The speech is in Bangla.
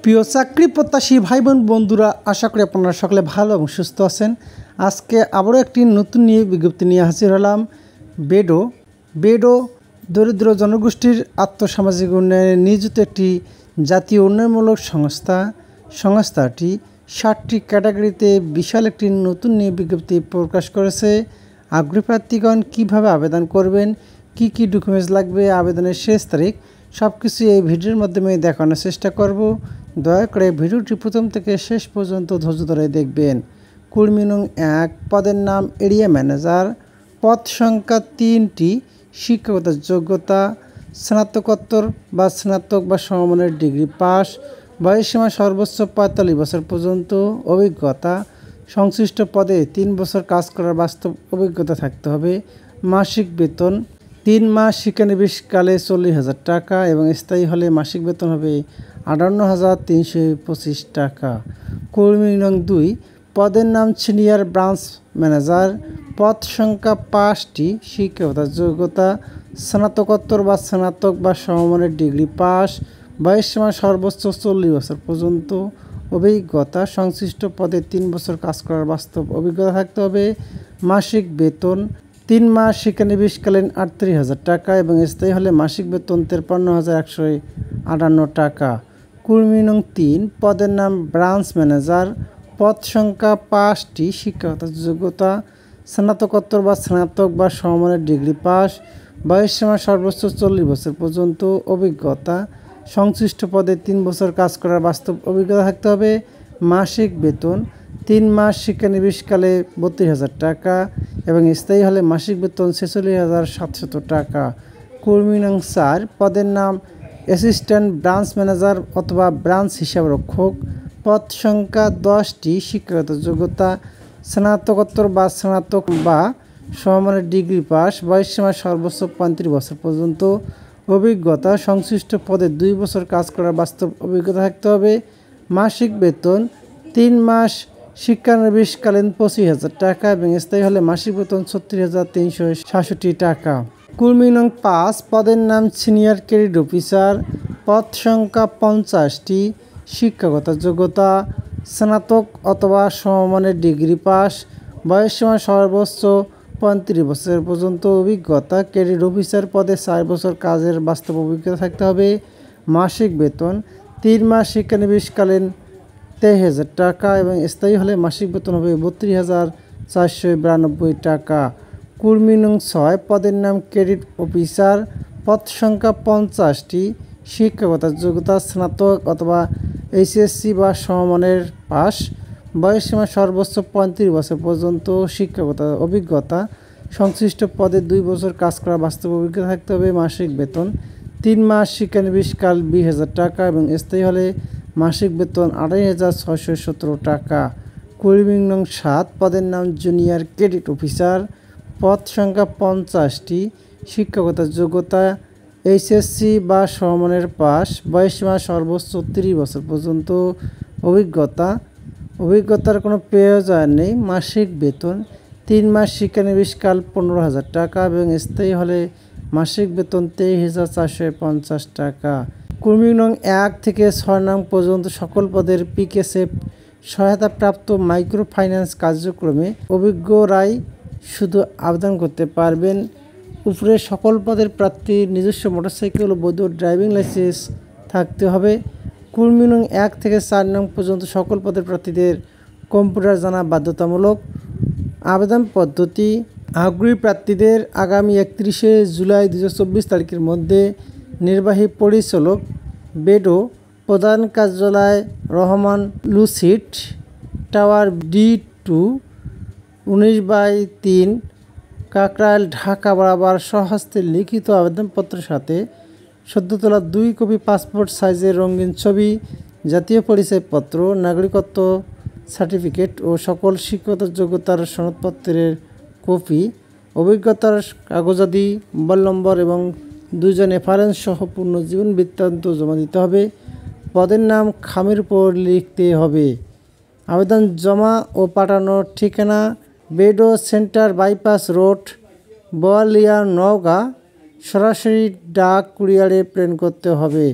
প্রিয় চাকরি প্রত্যাশী ভাই বোন বন্ধুরা, আশা করি আপনারা সকলে ভালো এবং সুস্থ আছেন। আজকে আবারও একটি নতুন বিজ্ঞপ্তি নিয়ে হাজির হলাম। বেডো দরিদ্র জনগোষ্ঠীর আর্থসামাজিক উন্নয়নে নিয়োজিত একটি জাতীয় উন্নয়নমূলক সংস্থাটি 60টি ক্যাটাগরিতে বিশাল একটি নতুন বিজ্ঞপ্তি প্রকাশ করেছে। আগ্রহী প্রার্থীগণ কীভাবে আবেদন করবেন, কি কি ডকুমেন্টস লাগবে, আবেদনের শেষ তারিখ, সব কিছু এই ভিডিওর মাধ্যমে দেখানোর চেষ্টা করব। দয়া করে ভিডিওটি প্রথম থেকে শেষ পর্যন্ত ধৈর্য ধরে দেখবেন। কর্মী নং 1, পদের নাম এরিয়া ম্যানেজার, পদ সংখ্যা 3টি, শিক্ষাগত যোগ্যতা স্নাতকোত্তর বা স্নাতক বা সমমানের ডিগ্রি পাস, বয়সসীমা সর্বোচ্চ 45 বছর পর্যন্ত, অভিজ্ঞতা সংশ্লিষ্ট পদে 3 বছর কাজ করার বাস্তব অভিজ্ঞতা থাকতে হবে। মাসিক বেতন 3 মাস শিক্ষানবিশকালে 40,000 টাকা এবং স্থায়ী হলে মাসিক বেতন হবে 58,325 টাকা। কর্মী নং 2, পদের নাম সিনিয়র ব্রাঞ্চ ম্যানেজার, পদ সংখ্যা 5টি, শিক্ষাগত যোগ্যতা স্নাতকোত্তর বা স্নাতক বা সমমানের ডিগ্রি পাস, বয়সসীমা সর্বোচ্চ 40 বছর পর্যন্ত, অভিজ্ঞতা সংশ্লিষ্ট পদে 3 বছর কাজ করার বাস্তব অভিজ্ঞতা থাকতে হবে। মাসিক বেতন 3 মাস শিক্ষানবিশকালীন 38,000 টাকা এবং স্থায়ী হলে মাসিক বেতন 53,158 টাকা। কর্মী নং 3, পদের নাম ব্রাঞ্চ ম্যানেজার, পদ সংখ্যা 5টি, শিক্ষাগত যোগ্যতা স্নাতকোত্তর বা স্নাতক বা সমমানের ডিগ্রি পাস, বয়সসীমা সর্বোচ্চ 40 বছর পর্যন্ত, অভিজ্ঞতা সংশ্লিষ্ট পদে 3 বছর কাজ করার বাস্তব অভিজ্ঞতা থাকতে হবে। মাসিক বেতন 3 মাস শিক্ষানবিশকালে 32,000 টাকা এবং স্থায়ী হলে মাসিক বেতন 46,700 টাকা। কর্মী নং 4, পদের নাম অ্যাসিস্ট্যান্ট ব্রাঞ্চ ম্যানেজার অথবা ব্রাঞ্চ হিসাবরক্ষক, পদ সংখ্যা 10টি, শিক্ষাগত যোগ্যতা স্নাতকোত্তর বা স্নাতক বা সমমানের ডিগ্রি পাস, বয়সসীমা সর্বোচ্চ 35 বছর পর্যন্ত, অভিজ্ঞতা সংশ্লিষ্ট পদে 2 বছর কাজ করার বাস্তব অভিজ্ঞতা থাকতে হবে। মাসিক বেতন 3 মাস শিক্ষানবিশকালীন 25,000 টাকা এবং স্থায়ী হলে মাসিক বেতন 36,367 টাকা। কর্মী নং 5, পদের নাম সিনিয়র ক্রেডিট অফিসার, পদ সংখ্যা 50টি, শিক্ষাগত যোগ্যতা স্নাতক অথবা সমমানের ডিগ্রি পাস, বয়সসীমা সর্বোচ্চ 35 বছর পর্যন্ত, অভিজ্ঞতা ক্রেডিট অফিসার পদে 4 বছর কাজের বাস্তব অভিজ্ঞতা থাকতে হবে। মাসিক বেতন 3 মাস শিক্ষানবিশকালীন 23,000 টাকা এবং স্থায়ী হলে মাসিক বেতন হবে 32,492 টাকা। কর্মী নং 6, পদের নাম ক্রেডিট অফিসার, পদ সংখ্যা 50টি, শিক্ষাগত যোগ্যতা স্নাতক অথবা এইচএসসি বা সমমানের পাস, বয়সসীমা সর্বোচ্চ 35 বছর পর্যন্ত, শিক্ষাগত অভিজ্ঞতা সংশ্লিষ্ট পদে 2 বছর কাজ করার বাস্তব অভিজ্ঞতা থাকতে হবে। মাসিক বেতন 3 মাস শিক্ষানবিশকাল 20,000 টাকা এবং স্থায়ী হলে মাসিক বেতন 28,617 টাকা। কর্মী নং 7, পদের নাম জুনিয়র ক্রেডিট অফিসার, পদ সংখ্যা 50টি, শিক্ষাগত যোগ্যতা এইচএসসি বা সমমানের পাস, বয়সসীমা সর্বোচ্চ 30 বছর পর্যন্ত, অভিজ্ঞতার কোনো প্রয়োজন নেই। মাসিক বেতন 3 মাস শিক্ষানবিশকাল 15,000 টাকা এবং স্থায়ী হলে মাসিক বেতন 23,450 টাকা। কর্মী নং 1 থেকে 6 নং পর্যন্ত সকল পদের পিকেসেফ সহায়তাপ্রাপ্ত মাইক্রো ফাইন্যান্স কার্যক্রমে অভিজ্ঞরাই শুধু আবেদন করতে পারবেন। উপরে সকল পদের প্রার্থীর নিজস্ব মোটরসাইকেল ও বৈধ ড্রাইভিং লাইসেন্স থাকতে হবে। কর্মী নং 1 থেকে 4 নং পর্যন্ত সকল পদের প্রার্থীদের কম্পিউটার জানা বাধ্যতামূলক। আবেদন পদ্ধতি: আগ্রহী প্রার্থীদের আগামী 31শে জুলাই 2024 তারিখের মধ্যে নির্বাহী পরিচালক, বেডো, প্রধান কার্যালয় Rahman lucid tower D2, 19/3, Kakrail, Dhaka বরাবর স্বহস্তে লিখিত আবেদনপত্রের সাথে সদ্য তোলা 2 কপি পাসপোর্ট সাইজের রঙিন ছবি, জাতীয় পরিচয়পত্র, নাগরিকত্ব সার্টিফিকেট ও সকল শিক্ষাগত যোগ্যতার সনদপত্রের কপি, অভিজ্ঞতার কাগজাদি, মোবাইল নম্বর এবং 2 জন রেফারেন্স সহ পূর্ণ জীবন বৃত্তান্ত জমা দিতে হবে। পদের নাম খামের উপর লিখতে হবে। আবেদন জমা ও পাঠানোর ঠিকানা: বেডো center, bypass road, Boalia, Naogaon. সরাসরি ডাক কুরিয়ারে প্রেরণ করতে হবে।